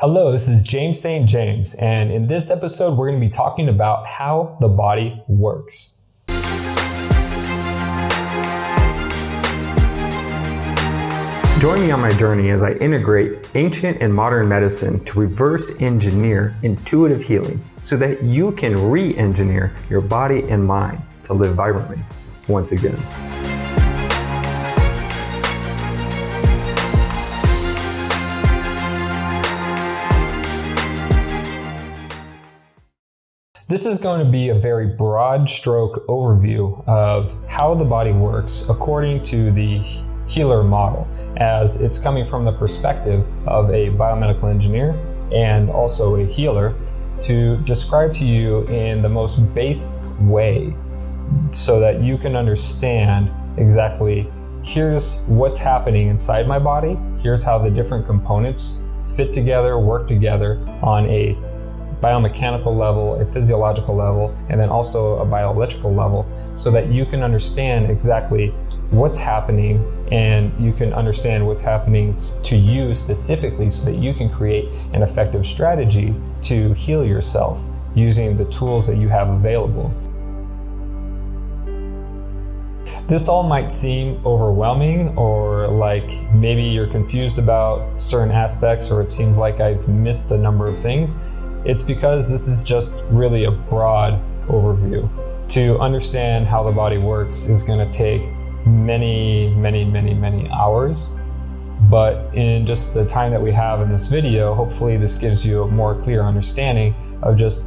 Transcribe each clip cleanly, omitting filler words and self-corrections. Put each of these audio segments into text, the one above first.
Hello, this is James St. James, and in this episode we're going to be talking about how the body works. Join me on my journey as I integrate ancient and modern medicine to reverse engineer intuitive healing so that you can re-engineer your body and mind to live vibrantly once again. This is going to be a very broad stroke overview of how the body works according to the healer model, as it's coming from the perspective of a biomedical engineer and also a healer to describe to you in the most basic way so that you can understand exactly here's what's happening inside my body, here's how the different components fit together, work together on a biomechanical level, a physiological level, and then also a bioelectrical level, so that you can understand exactly what's happening and you can understand what's happening to you specifically so that you can create an effective strategy to heal yourself using the tools that you have available. This all might seem overwhelming, or like maybe you're confused about certain aspects, or it seems like I've missed a number of things. It's because this is just really a broad overview. To understand how the body works is going to take many hours. But in just the time that we have in this video, hopefully this gives you a more clear understanding of just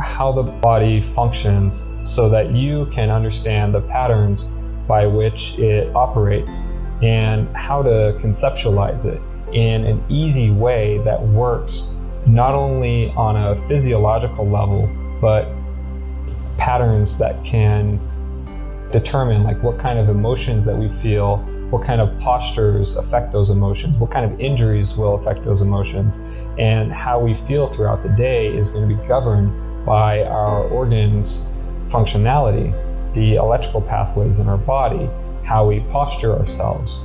how the body functions so that you can understand the patterns by which it operates and how to conceptualize it in an easy way that works not only on a physiological level, but patterns that can determine like what kind of emotions that we feel, what kind of postures affect those emotions, what kind of injuries will affect those emotions, and how we feel throughout the day is going to be governed by our organs' functionality, the electrical pathways in our body, how we posture ourselves.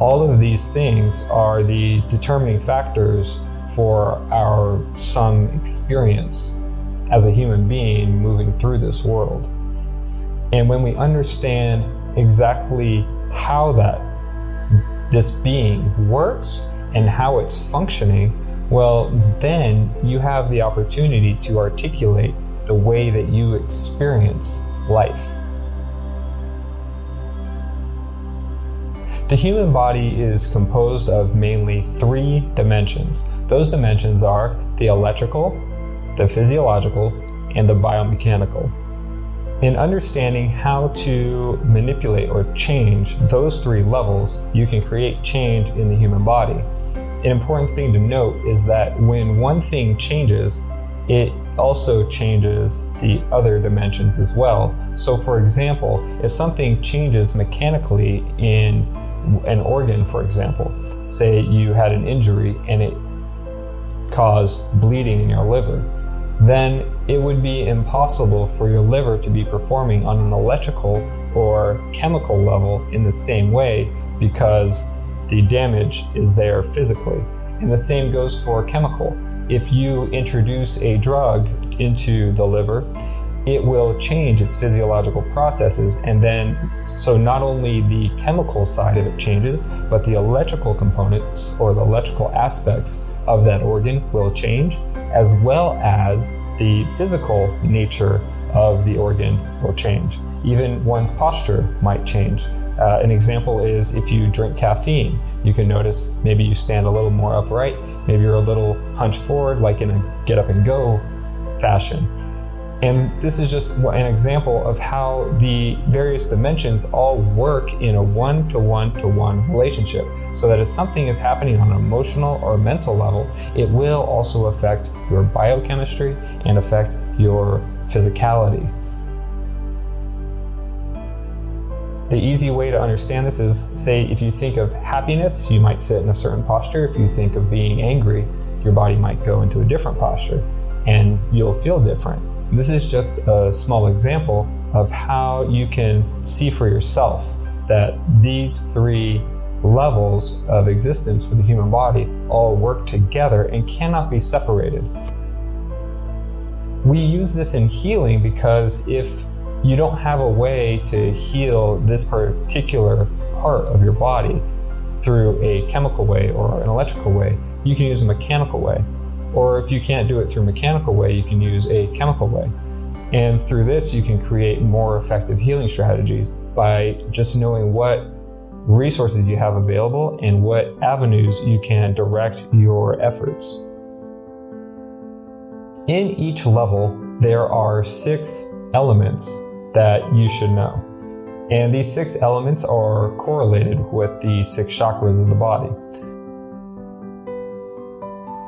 All of these things are the determining factors for our some experience as a human being moving through this world. And when we understand exactly how this being works and how it's functioning, well, then you have the opportunity to articulate the way that you experience life. The human body is composed of mainly 3 dimensions. Those dimensions are the electrical, the physiological, and the biomechanical. In understanding how to manipulate or change those 3 levels, you can create change in the human body. An important thing to note is that when one thing changes, it also changes the other dimensions as well. So for example, if something changes mechanically in an organ, for example, say you had an injury and it caused bleeding in your liver, then it would be impossible for your liver to be performing on an electrical or chemical level in the same way because the damage is there physically. And the same goes for chemical. If you introduce a drug into the liver, it will change its physiological processes, and then so not only the chemical side of it changes, but the electrical components or the electrical aspects of that organ will change, as well as the physical nature of the organ will change. Even one's posture might change. An example is if you drink caffeine, you can notice maybe you stand a little more upright, maybe you're a little hunched forward, like in a get up and go fashion. And this is just an example of how the various dimensions all work in a one-to-one relationship, so that if something is happening on an emotional or mental level, it will also affect your biochemistry and affect your physicality. The easy way to understand this is, say, if you think of happiness, you might sit in a certain posture. If you think of being angry, your body might go into a different posture, and you'll feel different. This is just a small example of how you can see for yourself that these 3 levels of existence for the human body all work together and cannot be separated. We use this in healing because if you don't have a way to heal this particular part of your body through a chemical way or an electrical way, you can use a mechanical way. Or if you can't do it through a mechanical way, you can use a chemical way. And through this, you can create more effective healing strategies by just knowing what resources you have available and what avenues you can direct your efforts. In each level, there are 6 elements that you should know. And these 6 elements are correlated with the 6 chakras of the body.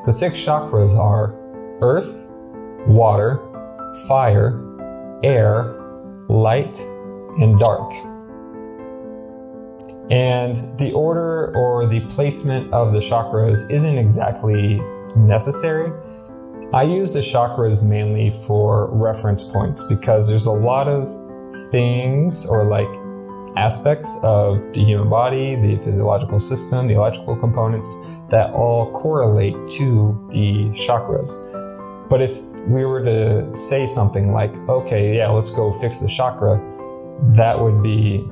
The 6 chakras are earth, water, fire, air, light, and dark. And the order or the placement of the chakras isn't exactly necessary. I use the chakras mainly for reference points because there's a lot of things or aspects of the human body, the physiological system, the electrical components that all correlate to the chakras. But if we were to say something like, okay, yeah, let's go fix the chakra, that would be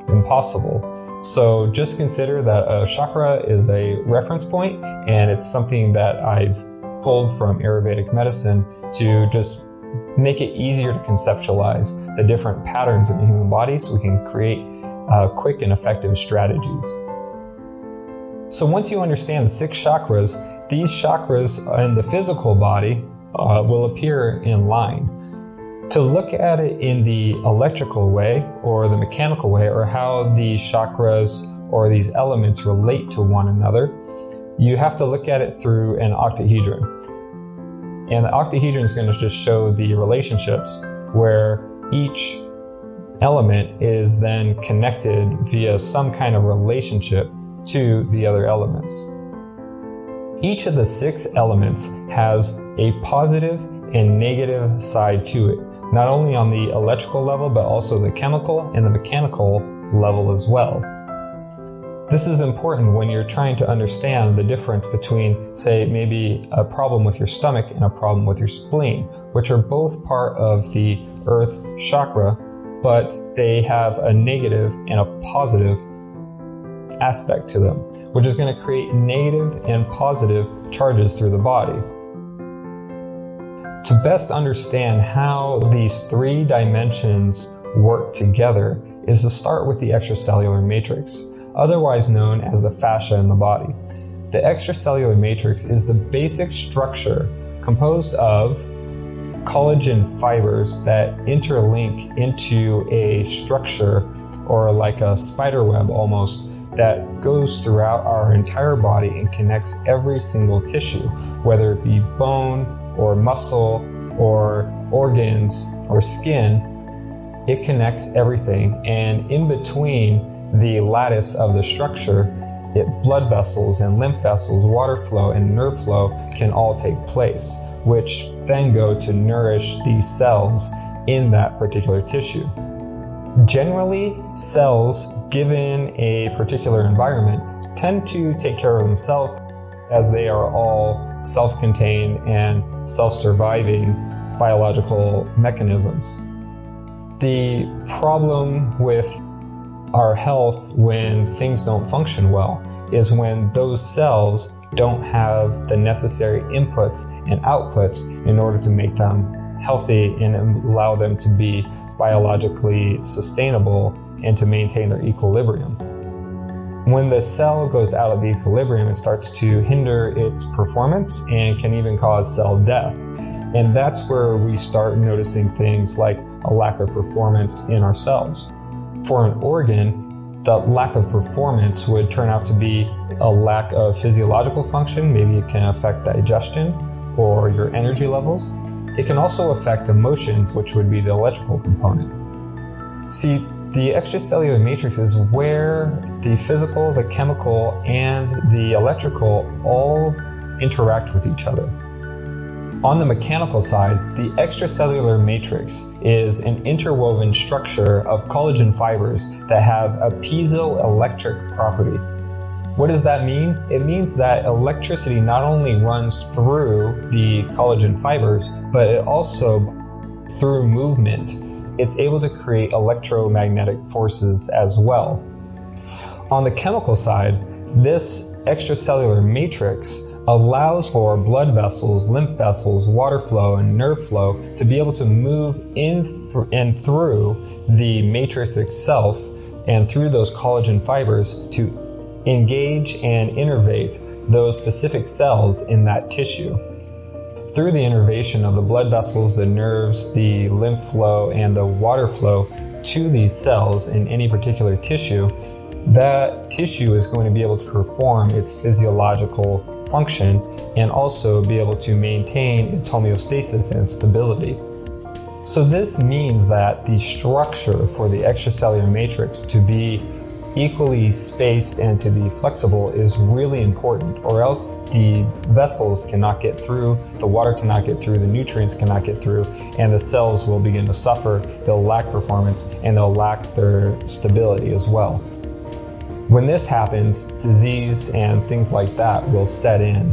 impossible. So just consider that a chakra is a reference point, and it's something that I've pulled from Ayurvedic medicine to just make it easier to conceptualize the different patterns in the human body so we can create quick and effective strategies. So once you understand the 6 chakras, these chakras in the physical body will appear in line. To look at it in the electrical way or the mechanical way, or how these chakras or these elements relate to one another, you have to look at it through an octahedron. And the octahedron is going to just show the relationships where each element is then connected via some kind of relationship to the other elements. Each of the 6 elements has a positive and negative side to it, not only on the electrical level, but also the chemical and the mechanical level as well. This is important when you're trying to understand the difference between, say, maybe a problem with your stomach and a problem with your spleen, which are both part of the earth chakra, but they have a negative and a positive aspect to them, which is going to create negative and positive charges through the body. To best understand how these 3 dimensions work together is to start with the extracellular matrix, otherwise known as the fascia in the body. The extracellular matrix is the basic structure composed of collagen fibers that interlink into a structure, or like a spider web almost, that goes throughout our entire body and connects every single tissue, whether it be bone or muscle or organs or skin. It connects everything, and in between the lattice of the structure, blood vessels and lymph vessels, water flow and nerve flow can all take place, which then go to nourish these cells in that particular tissue. Generally, cells, given a particular environment, tend to take care of themselves, as they are all self-contained and self-surviving biological mechanisms. The problem with our health when things don't function well is when those cells don't have the necessary inputs and outputs in order to make them healthy and allow them to be biologically sustainable and to maintain their equilibrium. When the cell goes out of equilibrium, it starts to hinder its performance and can even cause cell death. And that's where we start noticing things like a lack of performance in our cells. For an organ, the lack of performance would turn out to be a lack of physiological function. Maybe it can affect digestion or your energy levels. It can also affect emotions, which would be the electrical component. See, the extracellular matrix is where the physical, the chemical, and the electrical all interact with each other. On the mechanical side, the extracellular matrix is an interwoven structure of collagen fibers that have a piezoelectric property. What does that mean? It means that electricity not only runs through the collagen fibers, but it also, through movement, it's able to create electromagnetic forces as well. On the chemical side, this extracellular matrix allows for blood vessels, lymph vessels, water flow, and nerve flow to be able to move in and through the matrix itself and through those collagen fibers to engage and innervate those specific cells in that tissue. Through the innervation of the blood vessels, the nerves, the lymph flow, and the water flow to these cells in any particular tissue, that tissue is going to be able to perform its physiological function and also be able to maintain its homeostasis and stability. So this means that the structure for the extracellular matrix to be equally spaced and to be flexible is really important, or else the vessels cannot get through, the water cannot get through, the nutrients cannot get through, and the cells will begin to suffer. They'll lack performance and they'll lack their stability as well. When this happens, disease and things like that will set in.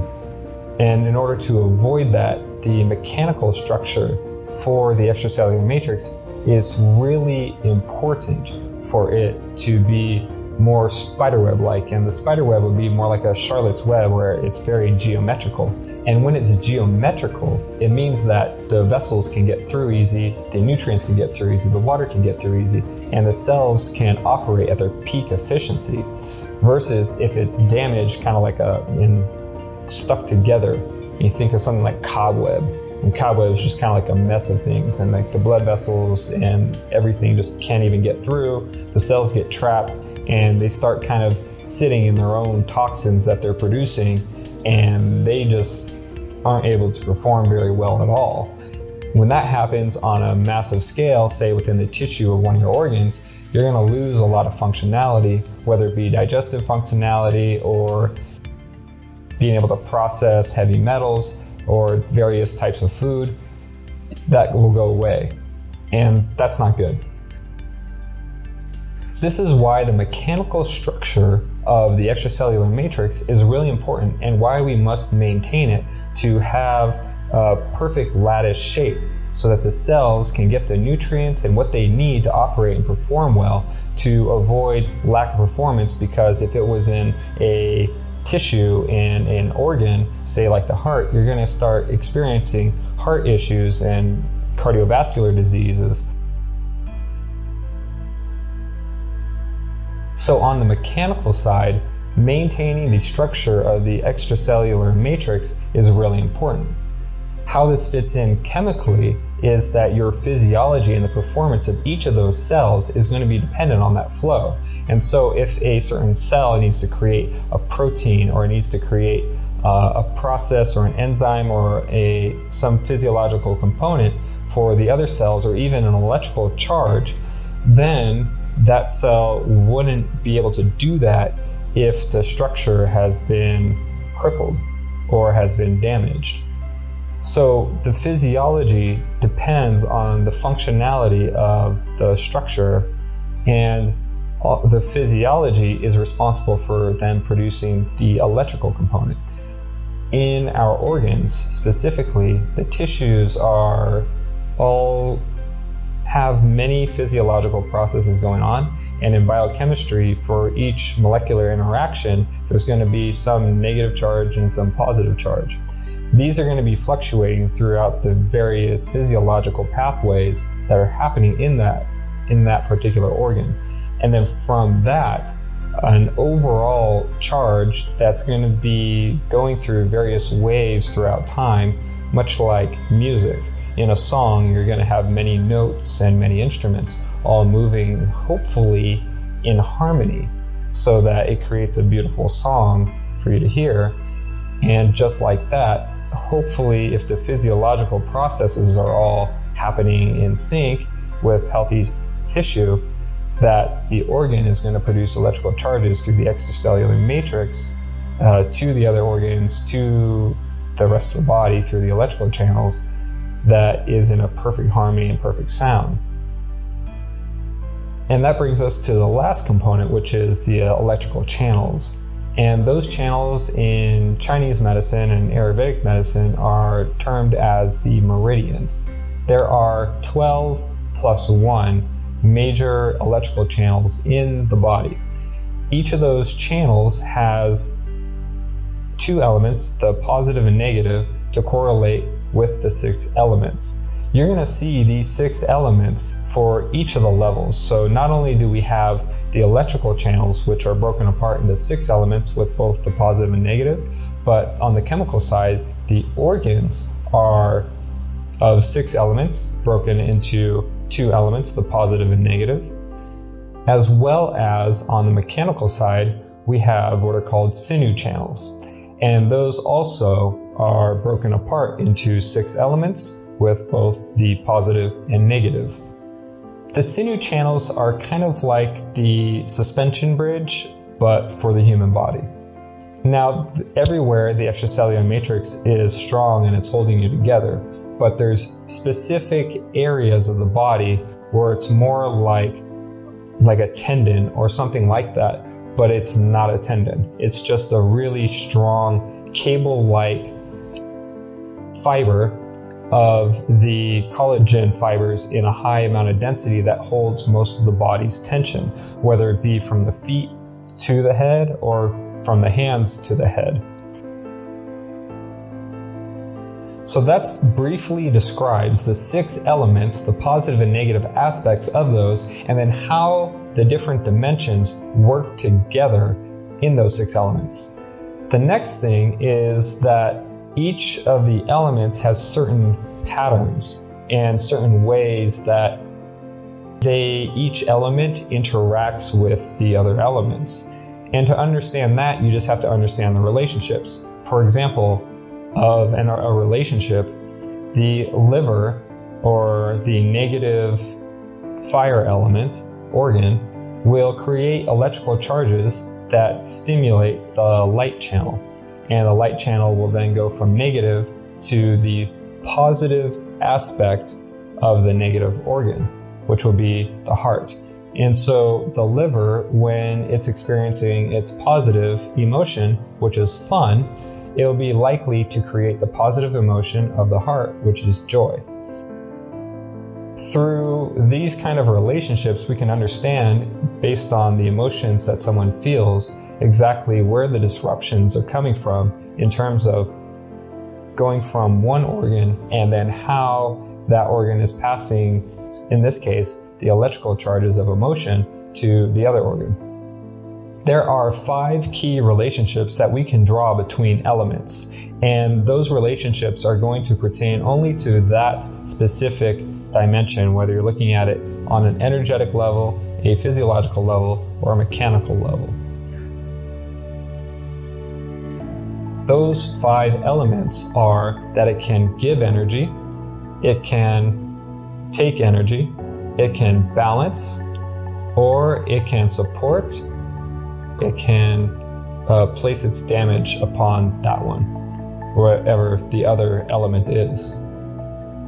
And in order to avoid that, the mechanical structure for the extracellular matrix is really important for it to be more spiderweb-like. And the spiderweb would be more like a Charlotte's web, where it's very geometrical. And when it's geometrical, it means that the vessels can get through easy, the nutrients can get through easy, the water can get through easy, and the cells can operate at their peak efficiency. Versus if it's damaged, kind of like stuck together. You think of something like cobweb, and cobweb is just kind of like a mess of things, and like the blood vessels and everything just can't even get through. The cells get trapped and they start kind of sitting in their own toxins that they're producing, and they just aren't able to perform very well at all. When that happens on a massive scale, say within the tissue of one of your organs, you're going to lose a lot of functionality, whether it be digestive functionality or being able to process heavy metals or various types of food. That will go away, and that's not good. This is why the mechanical structure of the extracellular matrix is really important, and why we must maintain it to have a perfect lattice shape so that the cells can get the nutrients and what they need to operate and perform well, to avoid lack of performance. Because if it was in a tissue in an organ, say like the heart, you're going to start experiencing heart issues and cardiovascular diseases. So on the mechanical side, maintaining the structure of the extracellular matrix is really important. How this fits in chemically is that your physiology and the performance of each of those cells is going to be dependent on that flow. And so if a certain cell needs to create a protein, or it needs to create a process or an enzyme or some physiological component for the other cells, or even an electrical charge, then that cell wouldn't be able to do that if the structure has been crippled or has been damaged. So the physiology depends on the functionality of the structure, and the physiology is responsible for then producing the electrical component. In our organs specifically, the tissues are all have many physiological processes going on, and in biochemistry, for each molecular interaction, there's going to be some negative charge and some positive charge. These are going to be fluctuating throughout the various physiological pathways that are happening in that particular organ. And then from that, an overall charge that's going to be going through various waves throughout time, much like music. In a song, you're going to have many notes and many instruments all moving, hopefully in harmony, so that it creates a beautiful song for you to hear. And just like that, hopefully, if the physiological processes are all happening in sync with healthy tissue, that the organ is going to produce electrical charges through the extracellular matrix to the other organs, to the rest of the body through the electrical channels, that is in a perfect harmony and perfect sound. And that brings us to the last component, which is the electrical channels. And those channels in Chinese medicine and Ayurvedic medicine are termed as the meridians. There are 12 plus 1 major electrical channels in the body. Each of those channels has 2 elements, the positive and negative, to correlate with the 6 elements. You're going to see these 6 elements for each of the levels. So not only do we have the electrical channels, which are broken apart into 6 elements with both the positive and negative, but on the chemical side, the organs are of 6 elements broken into 2 elements, the positive and negative. As well as on the mechanical side, we have what are called sinew channels. And those also are broken apart into 6 elements with both the positive and negative. The sinew channels are kind of like the suspension bridge, but for the human body. Now, everywhere the extracellular matrix is strong and it's holding you together, but there's specific areas of the body where it's more like a tendon or something like that, but it's not a tendon. It's just a really strong cable-like fiber of the collagen fibers in a high amount of density that holds most of the body's tension, whether it be from the feet to the head or from the hands to the head. So that's briefly describes the 6 elements, the positive and negative aspects of those, and then how the different dimensions work together in those 6 elements. The next thing is that each of the elements has certain patterns and certain ways that each element interacts with the other elements. And to understand that, you just have to understand the relationships. For example, of a relationship, the liver, or the negative fire element organ, will create electrical charges that stimulate the light channel. And the light channel will then go from negative to the positive aspect of the negative organ, which will be the heart. And so the liver, when it's experiencing its positive emotion, which is fun, it will be likely to create the positive emotion of the heart, which is joy. Through these kind of relationships, we can understand, based on the emotions that someone feels, exactly where the disruptions are coming from in terms of going from one organ and then how that organ is passing, in this case, the electrical charges of emotion to the other organ. There are 5 key relationships that we can draw between elements, and those relationships are going to pertain only to that specific dimension, whether you're looking at it on an energetic level, a physiological level, or a mechanical level. Those 5 elements are that it can give energy, it can take energy, it can balance, or it can support, it can place its damage upon that one, whatever the other element is.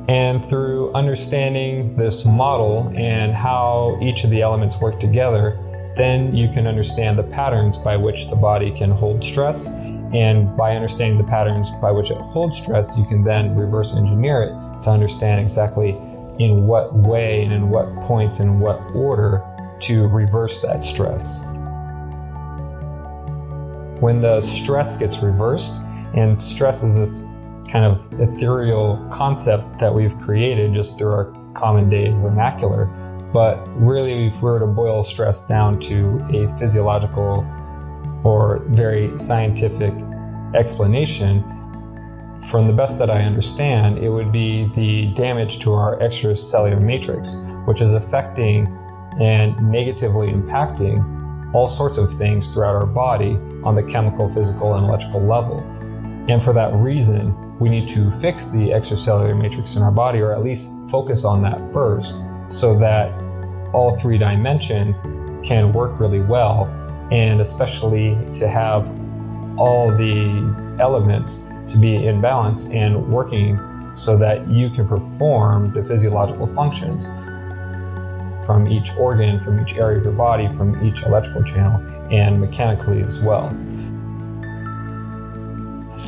And through understanding this model and how each of the elements work together, then you can understand the patterns by which the body can hold stress. And by understanding the patterns by which it holds stress, you can then reverse engineer it to understand exactly in what way and in what points and what order to reverse that stress. When the stress gets reversed, and stress is this kind of ethereal concept that we've created just through our common day vernacular, but really if we were to boil stress down to a physiological or very scientific explanation, from the best that I understand, it would be the damage to our extracellular matrix, which is affecting and negatively impacting all sorts of things throughout our body on the chemical, physical, and electrical level. And for that reason, we need to fix the extracellular matrix in our body, or at least focus on that first, so that all 3 dimensions can work really well, and especially to have all the elements to be in balance and working so that you can perform the physiological functions from each organ, from each area of your body, from each electrical channel, and mechanically as well.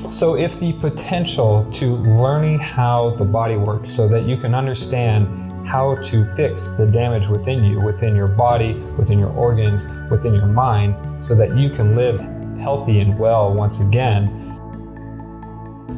So if the potential to learning how the body works so that you can understand how to fix the damage within you, within your body, within your organs, within your mind, so that you can live healthy and well once again,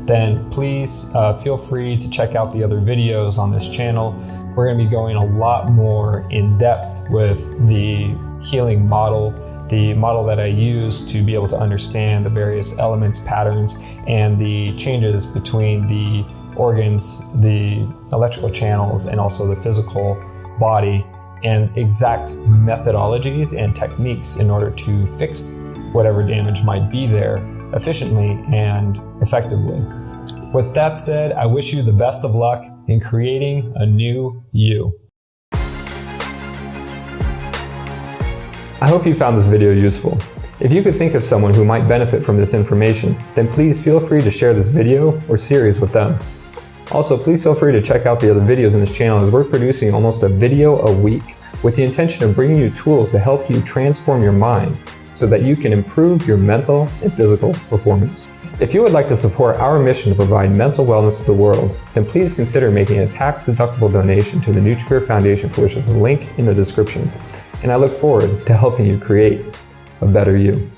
then please feel free to check out the other videos on this channel. We're going to be going a lot more in depth with the healing model, the model that I use to be able to understand the various elements, patterns, and the changes between the organs, the electrical channels, and also the physical body, and exact methodologies and techniques in order to fix whatever damage might be there efficiently and effectively. With that said, I wish you the best of luck in creating a new you. I hope you found this video useful. If you could think of someone who might benefit from this information, then please feel free to share this video or series with them. Also, please feel free to check out the other videos in this channel, as we're producing almost a video a week with the intention of bringing you tools to help you transform your mind so that you can improve your mental and physical performance. If you would like to support our mission to provide mental wellness to the world, then please consider making a tax-deductible donation to the NutriPure Foundation, for which is a link in the description. And I look forward to helping you create a better you.